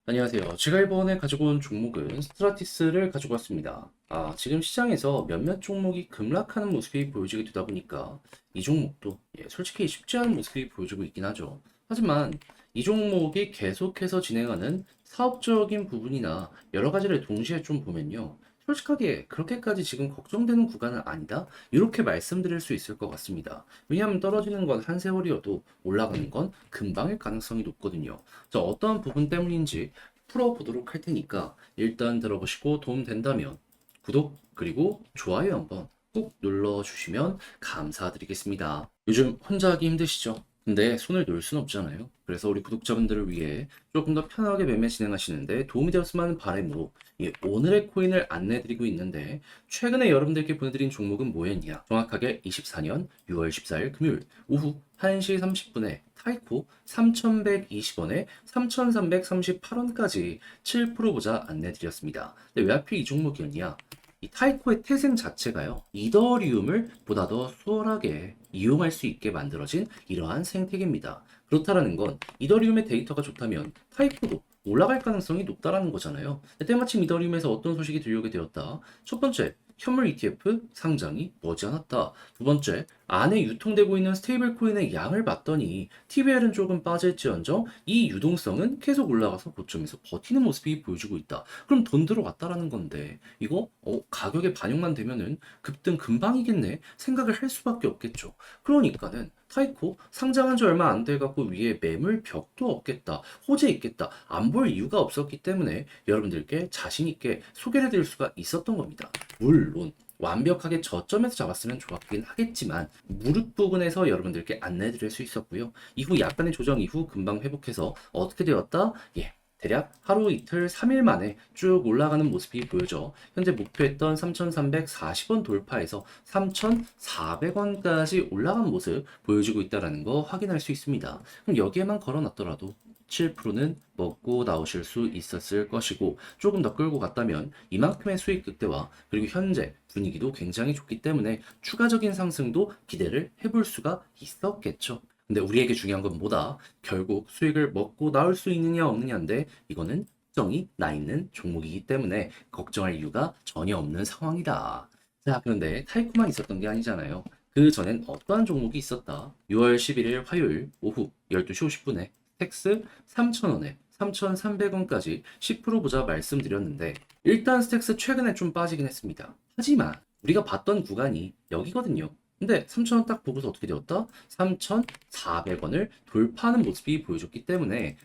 안녕하세요. 제가 이번에 가지고 온 종목은 스트라티스를 가지고 왔습니다. 지금 시장에서 몇몇 종목이 급락하는 모습이 보여지게 되다 보니까 이 종목도 솔직히 쉽지 않은 모습이 보여지고 있긴 하죠. 하지만 이 종목이 계속해서 진행하는 사업적인 부분이나 여러 가지를 동시에 좀 보면요. 솔직하게 그렇게까지 지금 걱정되는 구간은 아니다. 이렇게 말씀드릴 수 있을 것 같습니다. 왜냐하면 떨어지는 건 한 세월이어도 올라가는 건 금방일 가능성이 높거든요. 자, 어떠한 부분 때문인지 풀어보도록 할 테니까 일단 들어보시고 도움 된다면 구독 그리고 좋아요 한번 꾹 눌러주시면 감사드리겠습니다. 요즘 혼자 하기 힘드시죠? 근데 손을 놓을 순 없잖아요. 그래서 우리 구독자분들을 위해 조금 더 편하게 매매 진행하시는데 도움이 되었으면 하는 바람으로 오늘의 코인을 안내해드리고 있는데 최근에 여러분들께 보내드린 종목은 뭐였냐? 정확하게 24년 6월 14일 금요일 오후 1시 30분에 타이코 3,120원에 3,338원까지 7% 보자 안내드렸습니다. 근데 왜 하필 이 종목이었냐? 이 타이코의 태생 자체가요, 이더리움을 보다 더 수월하게 이용할 수 있게 만들어진 이러한 생태계입니다. 그렇다라는 건 이더리움의 데이터가 좋다면 타이코도 올라갈 가능성이 높다라는 거잖아요. 때마침 이더리움에서 어떤 소식이 들려오게 되었다. 첫 번째, 현물 ETF 상장이 머지않았다. 두 번째, 안에 유통되고 있는 스테이블 코인의 양을 봤더니 TVL은 조금 빠질지언정 이 유동성은 계속 올라가서 고점에서 버티는 모습이 보여주고 있다. 그럼 돈 들어갔다라는 건데 이거 가격에 반영만 되면은 급등 금방이겠네 생각을 할 수밖에 없겠죠. 그러니까는 타이코 상장한 지 얼마 안 돼 갖고 위에 매물 벽도 없겠다. 호재 있겠다. 안 볼 이유가 없었기 때문에 여러분들께 자신 있게 소개를 해드릴 수가 있었던 겁니다. 물론 완벽하게 저점에서 잡았으면 좋았긴 하겠지만 무릎 부분에서 여러분들께 안내 드릴 수 있었고요. 이후 약간의 조정 이후 금방 회복해서 어떻게 되었다? 대략 하루 이틀 3일 만에 쭉 올라가는 모습이 보여져 현재 목표했던 3,340원 돌파해서 3,400원까지 올라간 모습 보여주고 있다는 거 확인할 수 있습니다. 그럼 여기에만 걸어놨더라도 7%는 먹고 나오실 수 있었을 것이고 조금 더 끌고 갔다면 이만큼의 수익 극대화 그리고 현재 분위기도 굉장히 좋기 때문에 추가적인 상승도 기대를 해볼 수가 있었겠죠. 근데 우리에게 중요한 건 뭐다? 결국 수익을 먹고 나올 수 있느냐 없느냐인데 이거는 걱정이 나 있는 종목이기 때문에 걱정할 이유가 전혀 없는 상황이다. 자, 그런데 타이코만 있었던 게 아니잖아요. 그 전엔 어떠한 종목이 있었다? 6월 11일 화요일 오후 12시 50분에 스택스 3,000원에 3,300원까지 10% 보자 말씀드렸는데 일단 스택스 최근에 좀 빠지긴 했습니다. 하지만 우리가 봤던 구간이 여기거든요. 근데 3,000원 딱 보고서 어떻게 되었다? 3,400원을 돌파하는 모습이 보여줬기 때문에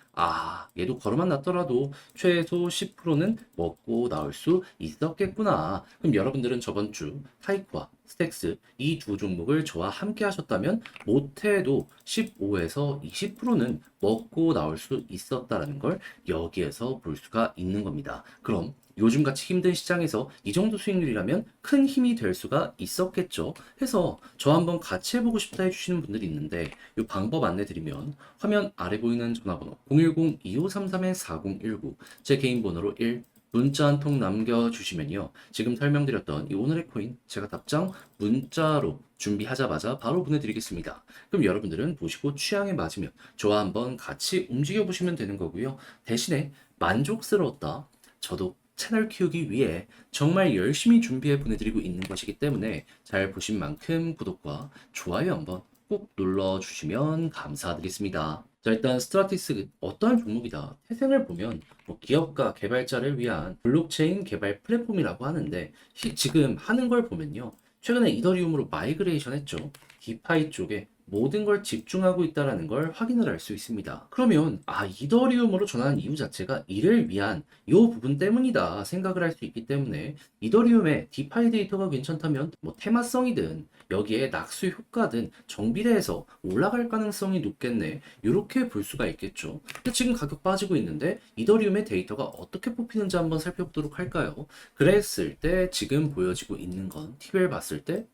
얘도 걸어만 놨더라도 최소 10%는 먹고 나올 수 있었겠구나. 그럼 여러분들은 저번 주 타이코와 스택스 이 두 종목을 저와 함께 하셨다면 못해도 15에서 20%는 먹고 나올 수 있었다라는 걸 여기에서 볼 수가 있는 겁니다. 그럼 요즘같이 힘든 시장에서 이 정도 수익률이라면 큰 힘이 될 수가 있었겠죠. 해서 저 한번 같이 해보고 싶다 해주시는 분들이 있는데 이 방법 안내드리면 화면 아래 보이는 전화번호 010-2533-4019 제 개인 번호로 1 문자 한 통 남겨주시면요. 지금 설명드렸던 이 오늘의 코인 제가 답장 문자로 준비하자마자 바로 보내드리겠습니다. 그럼 여러분들은 보시고 취향에 맞으면 저와 한번 같이 움직여 보시면 되는 거고요. 대신에 만족스러웠다. 저도 채널 키우기 위해 정말 열심히 준비해 보내드리고 있는 것이기 때문에 잘 보신 만큼 구독과 좋아요 한번 꼭 눌러주시면 감사드리겠습니다. 자, 일단 스트라티스 어떠한 종목이다. 태생을 보면 기업가 개발자를 위한 블록체인 개발 플랫폼이라고 하는데 지금 하는 걸 보면요. 최근에 이더리움으로 마이그레이션 했죠. 디파이 쪽에 모든 걸 집중하고 있다는 걸 확인을 할 수 있습니다. 그러면 이더리움으로 전환한 이유 자체가 이를 위한 이 부분 때문이다 생각을 할 수 있기 때문에 이더리움의 디파이 데이터가 괜찮다면 뭐 테마성이든 여기에 낙수 효과든 정비례해서 올라갈 가능성이 높겠네 이렇게 볼 수가 있겠죠. 근데 지금 가격 빠지고 있는데 이더리움의 데이터가 어떻게 뽑히는지 한번 살펴보도록 할까요? 그랬을 때 지금 보여지고 있는 건 TVL 봤을 때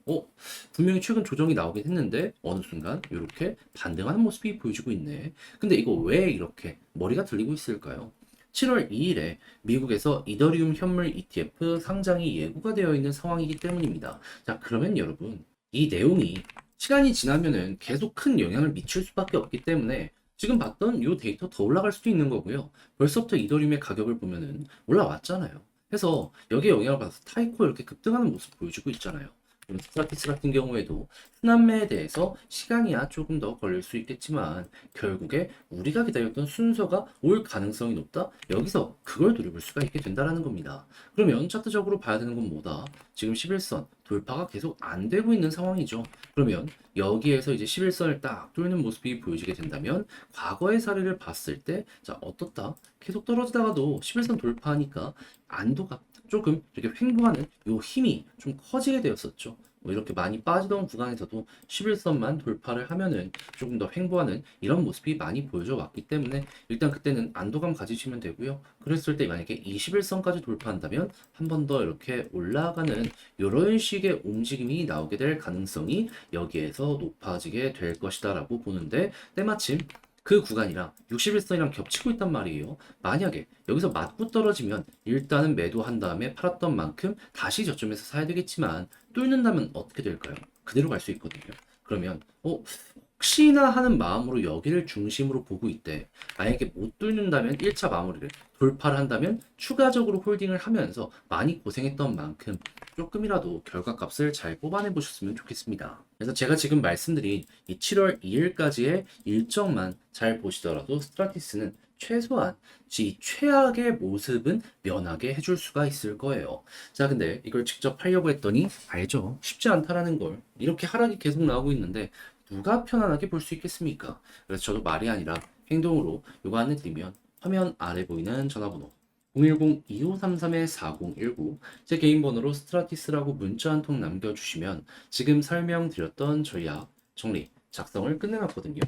분명히 최근 조정이 나오긴 했는데 어느 순간 이렇게 반등하는 모습이 보여지고 있네. 근데 이거 왜 이렇게 머리가 들리고 있을까요? 7월 2일에 미국에서 이더리움 현물 ETF 상장이 예고가 되어 있는 상황이기 때문입니다. 자, 그러면 여러분, 이 내용이 시간이 지나면은 계속 큰 영향을 미칠 수밖에 없기 때문에 지금 봤던 이 데이터 더 올라갈 수도 있는 거고요. 벌써부터 이더리움의 가격을 보면은 올라왔잖아요. 해서 여기에 영향을 받아서 타이코 이렇게 급등하는 모습 보여주고 있잖아요. 그럼 스트라티스 같은 경우에도 순환매에 대해서 시간이야 조금 더 걸릴 수 있겠지만 결국에 우리가 기다렸던 순서가 올 가능성이 높다. 여기서 그걸 노려볼 수가 있게 된다라는 겁니다. 그러면 차트적으로 봐야 되는 건 뭐다? 지금 11선 돌파가 계속 안 되고 있는 상황이죠. 그러면 여기에서 이제 11선을 딱 뚫는 모습이 보여지게 된다면 과거의 사례를 봤을 때 자 어떻다? 계속 떨어지다가도 11선 돌파하니까 안도가 조금 이렇게 횡보하는 요 힘이 좀 커지게 되었었죠. 뭐 이렇게 많이 빠지던 구간에서도 11선만 돌파를 하면은 조금 더 횡보하는 이런 모습이 많이 보여져 왔기 때문에 일단 그때는 안도감 가지시면 되고요. 그랬을 때 만약에 21선까지 돌파한다면 한 번 더 이렇게 올라가는 이런 식의 움직임이 나오게 될 가능성이 여기에서 높아지게 될 것이다라고 보는데 때마침 그 구간이랑 61선이랑 겹치고 있단 말이에요. 만약에 여기서 맞고 떨어지면 일단은 매도한 다음에 팔았던 만큼 다시 저점에서 사야 되겠지만 뚫는다면 어떻게 될까요? 그대로 갈 수 있거든요. 그러면 혹시나 하는 마음으로 여기를 중심으로 보고 있대. 만약에 못 뚫는다면 1차 마무리를 돌파를 한다면 추가적으로 홀딩을 하면서 많이 고생했던 만큼 조금이라도 결과값을 잘 뽑아내 보셨으면 좋겠습니다. 그래서 제가 지금 말씀드린 이 7월 2일까지의 일정만 잘 보시더라도 스트라티스는 최소한 이 최악의 모습은 면하게 해줄 수가 있을 거예요. 자, 근데 이걸 직접 하려고 했더니 알죠. 쉽지 않다라는 걸. 이렇게 하락이 계속 나오고 있는데 누가 편안하게 볼 수 있겠습니까? 그래서 저도 말이 아니라 행동으로 요거 안내드리면 화면 아래 보이는 전화번호 010-2533-4019 제 개인 번호로 스트라티스라고 문자 한 통 남겨주시면 지금 설명드렸던 전략 정리 작성을 끝내놨거든요.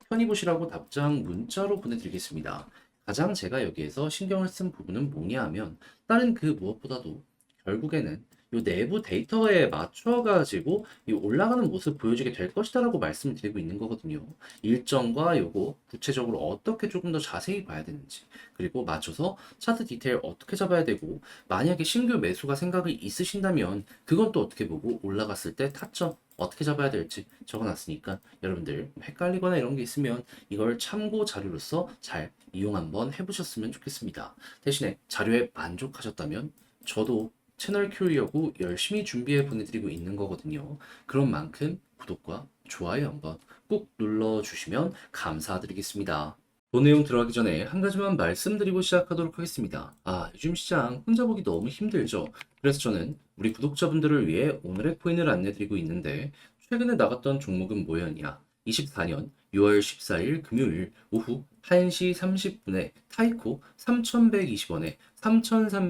편히 보시라고 답장 문자로 보내드리겠습니다. 가장 제가 여기에서 신경을 쓴 부분은 뭐냐 하면 다른 그 무엇보다도 결국에는 이 내부 데이터에 맞춰가지고 이 올라가는 모습 보여주게 될 것이다라고 말씀을 드리고 있는 거거든요. 일정과 요거 구체적으로 어떻게 조금 더 자세히 봐야 되는지 그리고 맞춰서 차트 디테일 어떻게 잡아야 되고 만약에 신규 매수가 생각이 있으신다면 그건 또 어떻게 보고 올라갔을 때 타점 어떻게 잡아야 될지 적어놨으니까 여러분들 헷갈리거나 이런 게 있으면 이걸 참고 자료로서 잘 이용 한번 해보셨으면 좋겠습니다. 대신에 자료에 만족하셨다면 저도 채널 키우려고 열심히 준비해 보내드리고 있는 거거든요. 그런 만큼 구독과 좋아요 한번 꾹 눌러주시면 감사드리겠습니다. 본 내용 들어가기 전에 한 가지만 말씀드리고 시작하도록 하겠습니다. 요즘 시장 혼자 보기 너무 힘들죠? 그래서 저는 우리 구독자분들을 위해 오늘의 코인을 안내드리고 있는데 최근에 나갔던 종목은 뭐였냐? 24년 6월 14일 금요일 오후 1시 30분에 타이코 3,120원에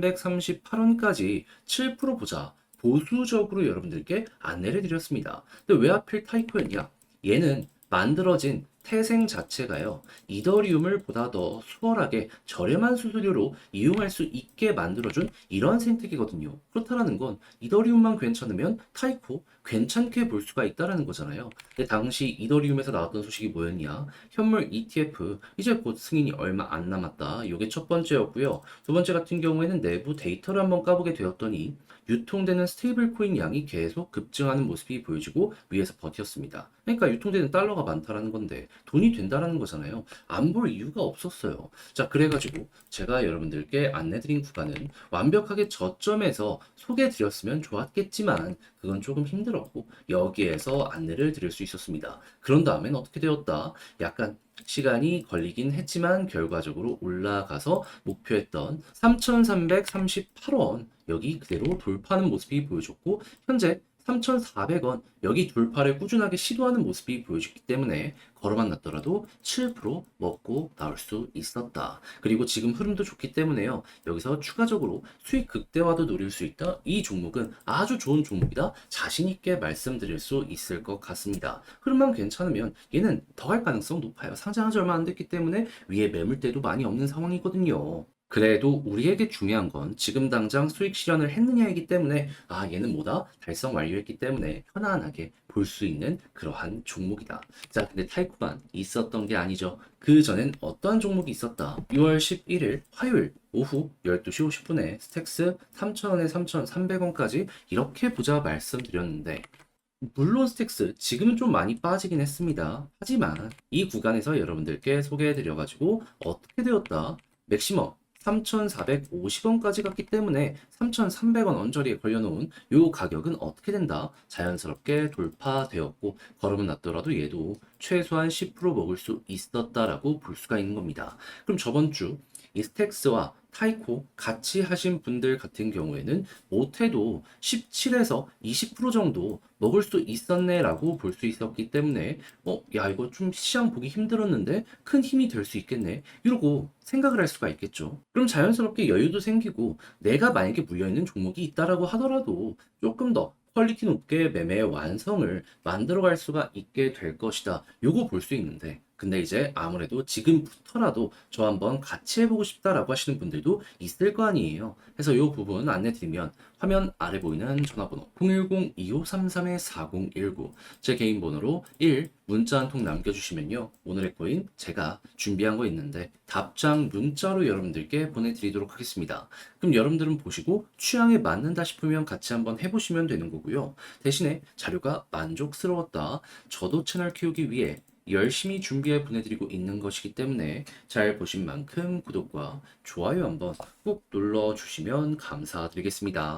3,338원까지 7% 보자 보수적으로 여러분들께 안내를 드렸습니다. 근데 왜 하필 타이코였냐? 얘는 만들어진 태생 자체가요, 이더리움을 보다 더 수월하게 저렴한 수수료로 이용할 수 있게 만들어준 이런 생태계거든요. 그렇다는 건 이더리움만 괜찮으면 타이코 괜찮게 볼 수가 있다라는 거잖아요. 근데 당시 이더리움에서 나왔던 소식이 뭐였냐? 현물 ETF 이제 곧 승인이 얼마 안 남았다. 이게 첫 번째였고요. 두 번째 같은 경우에는 내부 데이터를 한번 까보게 되었더니 유통되는 스테이블 코인 양이 계속 급증하는 모습이 보여지고 위에서 버텼습니다. 그러니까 유통되는 달러가 많다라는 건데 돈이 된다라는 거잖아요. 안 볼 이유가 없었어요. 자, 그래가지고 제가 여러분들께 안내드린 구간은 완벽하게 저점에서 소개해드렸으면 좋았겠지만 그건 조금 힘들었고 여기에서 안내를 드릴 수 있었습니다. 그런 다음엔 어떻게 되었다? 약간 시간이 걸리긴 했지만 결과적으로 올라가서 목표했던 3,338원 여기 그대로 돌파하는 모습이 보여줬고 현재 3,400원 여기 돌파를 꾸준하게 시도하는 모습이 보여줬기 때문에 걸어만 놨더라도 7% 먹고 나올 수 있었다. 그리고 지금 흐름도 좋기 때문에요. 여기서 추가적으로 수익 극대화도 노릴 수 있다. 이 종목은 아주 좋은 종목이다. 자신 있게 말씀드릴 수 있을 것 같습니다. 흐름만 괜찮으면 얘는 더 갈 가능성 높아요. 상장한 지 얼마 안 됐기 때문에 위에 매물대도 많이 없는 상황이거든요. 그래도 우리에게 중요한 건 지금 당장 수익 실현을 했느냐이기 때문에 얘는 뭐다? 달성 완료했기 때문에 편안하게 볼 수 있는 그러한 종목이다. 자, 근데 타이코만 있었던 게 아니죠. 그 전엔 어떤 종목이 있었다? 6월 11일 화요일 오후 12시 50분에 스택스 3,000원에 3,300원까지 이렇게 보자 말씀드렸는데 물론 스택스 지금은 좀 많이 빠지긴 했습니다. 하지만 이 구간에서 여러분들께 소개해드려가지고 어떻게 되었다? 맥시멈 3,450원까지 갔기 때문에 3,300원 언저리에 걸려놓은 요 가격은 어떻게 된다? 자연스럽게 돌파되었고 걸음은 낮더라도 얘도 최소한 10% 먹을 수 있었다라고 볼 수가 있는 겁니다. 그럼 저번 주 이 스택스와 타이코 같이 하신 분들 같은 경우에는 못해도 17에서 20% 정도 먹을 수 있었네라고 볼 수 있었기 때문에 야 이거 좀 시장 보기 힘들었는데 큰 힘이 될 수 있겠네 이러고 생각을 할 수가 있겠죠. 그럼 자연스럽게 여유도 생기고 내가 만약에 물려있는 종목이 있다라고 하더라도 조금 더 퀄리티 높게 매매의 완성을 만들어갈 수가 있게 될 것이다. 요거 볼 수 있는데 근데 이제 아무래도 지금부터라도 저 한번 같이 해보고 싶다라고 하시는 분들도 있을 거 아니에요. 그래서 이 부분 안내 드리면 화면 아래 보이는 전화번호 010-2533-4019 제 개인 번호로 1 문자 한 통 남겨주시면요. 오늘의 코인 제가 준비한 거 있는데 답장 문자로 여러분들께 보내드리도록 하겠습니다. 그럼 여러분들은 보시고 취향에 맞는다 싶으면 같이 한번 해보시면 되는 거고요. 대신에 자료가 만족스러웠다. 저도 채널 키우기 위해 열심히 준비해 보내드리고 있는 것이기 때문에 잘 보신 만큼 구독과 좋아요 한번 꾹 눌러주시면 감사드리겠습니다.